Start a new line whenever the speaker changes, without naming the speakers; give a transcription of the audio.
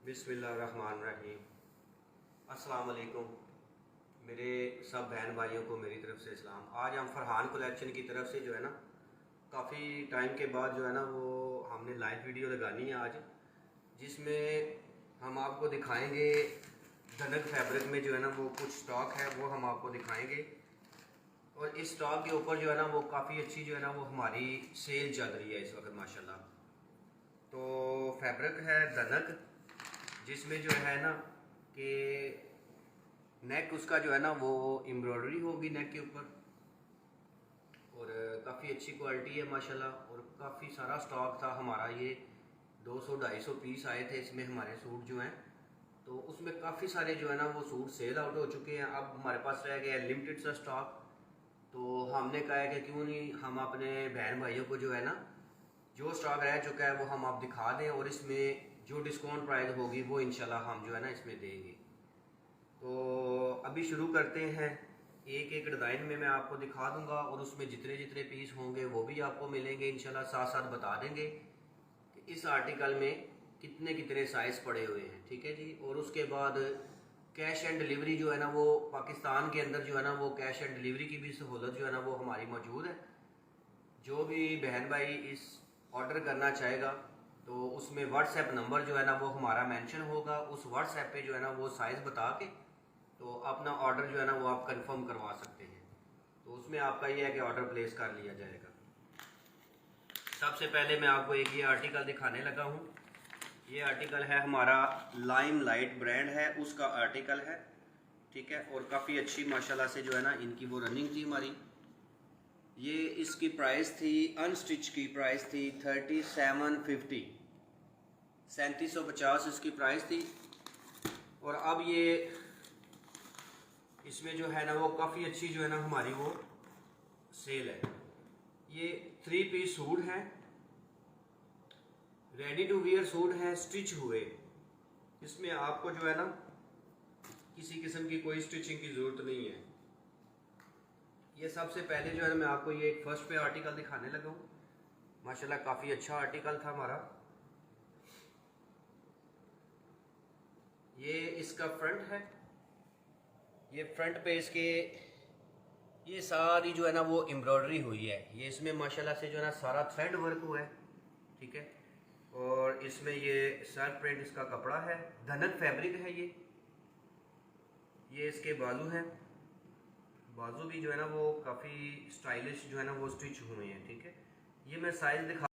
बिस्मिल्लाहिर्रहमानिर्रहीम। अस्सलाम वालेकुम। मेरे सब बहन भाइयों को मेरी तरफ से इस्लाम। आज हम फरहान कलेक्शन की तरफ से जो है ना काफ़ी टाइम के बाद जो है ना वो हमने लाइव वीडियो लगानी है आज, जिसमें हम आपको दिखाएंगे धनक फैब्रिक में जो है ना वो कुछ स्टॉक है वो हम आपको दिखाएंगे। और इस स्टॉक के ऊपर जो है ना वो काफ़ी अच्छी जो है ना वो हमारी सेल चल रही है इस वक्त माशाल्लाह। तो फैब्रिक है धनक, जिसमें जो है ना कि नेक उसका जो है ना वो एम्ब्रॉयडरी होगी नेक के ऊपर, और काफ़ी अच्छी क्वालिटी है माशाल्लाह। और काफ़ी सारा स्टॉक था हमारा, ये 200-250 पीस आए थे इसमें हमारे सूट जो हैं। तो उसमें काफ़ी सारे जो है ना वो सूट सेल आउट हो चुके हैं। अब हमारे पास रह गया लिमिटेड सा स्टॉक। तो हमने कहा है कि क्यों नहीं हम अपने बहन भाइयों को जो है ना जो स्टॉक रह चुका है वो हम आप दिखा दें, और इसमें जो डिस्काउंट प्राइस होगी वो इंशाल्लाह हम जो है ना इसमें देंगे। तो अभी शुरू करते हैं। एक एक डिज़ाइन में मैं आपको दिखा दूंगा, और उसमें जितने जितने पीस होंगे वो भी आपको मिलेंगे इंशाल्लाह। साथ साथ बता देंगे कि इस आर्टिकल में कितने कितने साइज़ पड़े हुए हैं, ठीक है जी। और उसके बाद कैश एंड डिलीवरी जो है ना वो पाकिस्तान के अंदर जो है ना वो कैश एंड डिलीवरी की भी सहूलत जो है ना वो हमारी मौजूद है। जो भी बहन भाई इस ऑर्डर करना चाहेगा तो उसमें व्हाट्सएप नंबर जो है ना वो हमारा मेंशन होगा। उस व्हाट्सएप पे जो है ना वो साइज़ बता के तो अपना ऑर्डर जो है ना वो आप कंफर्म करवा सकते हैं। तो उसमें आपका ये है कि ऑर्डर प्लेस कर लिया जाएगा। सबसे पहले मैं आपको एक ये आर्टिकल दिखाने लगा हूँ। ये आर्टिकल है हमारा लाइम लाइट ब्रांड है उसका आर्टिकल है, ठीक है। और काफ़ी अच्छी माशाल्लाह से जो है ना इनकी वो रनिंग थी हमारी। ये इसकी प्राइस थी, अनस्टिच की प्राइस थी 3750, 3750 इसकी प्राइस थी। और अब ये इसमें जो है ना वो काफ़ी अच्छी जो है ना हमारी वो सेल है। ये 3 पीस सूट हैं, रेडी टू वियर सूट हैं, स्टिच हुए। इसमें आपको जो है ना किसी किस्म की कोई स्टिचिंग की ज़रूरत नहीं है। ये सबसे पहले जो है ना मैं आपको ये एक फर्स्ट पे आर्टिकल दिखाने लगा हूँ। माशाल्लाह काफ़ी अच्छा आर्टिकल था हमारा। ये इसका फ्रंट है। ये फ्रंट पे इसके ये सारी जो है ना वो एम्ब्रॉयडरी हुई है। ये इसमें माशाल्लाह से जो है ना सारा थ्रेड वर्क हुआ है, ठीक है। और इसमें ये सर्फ प्रिंट इसका कपड़ा है, धनक फैब्रिक है ये इसके बाजू हैं। बाजू भी जो है ना वो काफ़ी स्टाइलिश जो है ना वो स्टिच हुए हैं, ठीक है। ये मैं साइज़ दिखा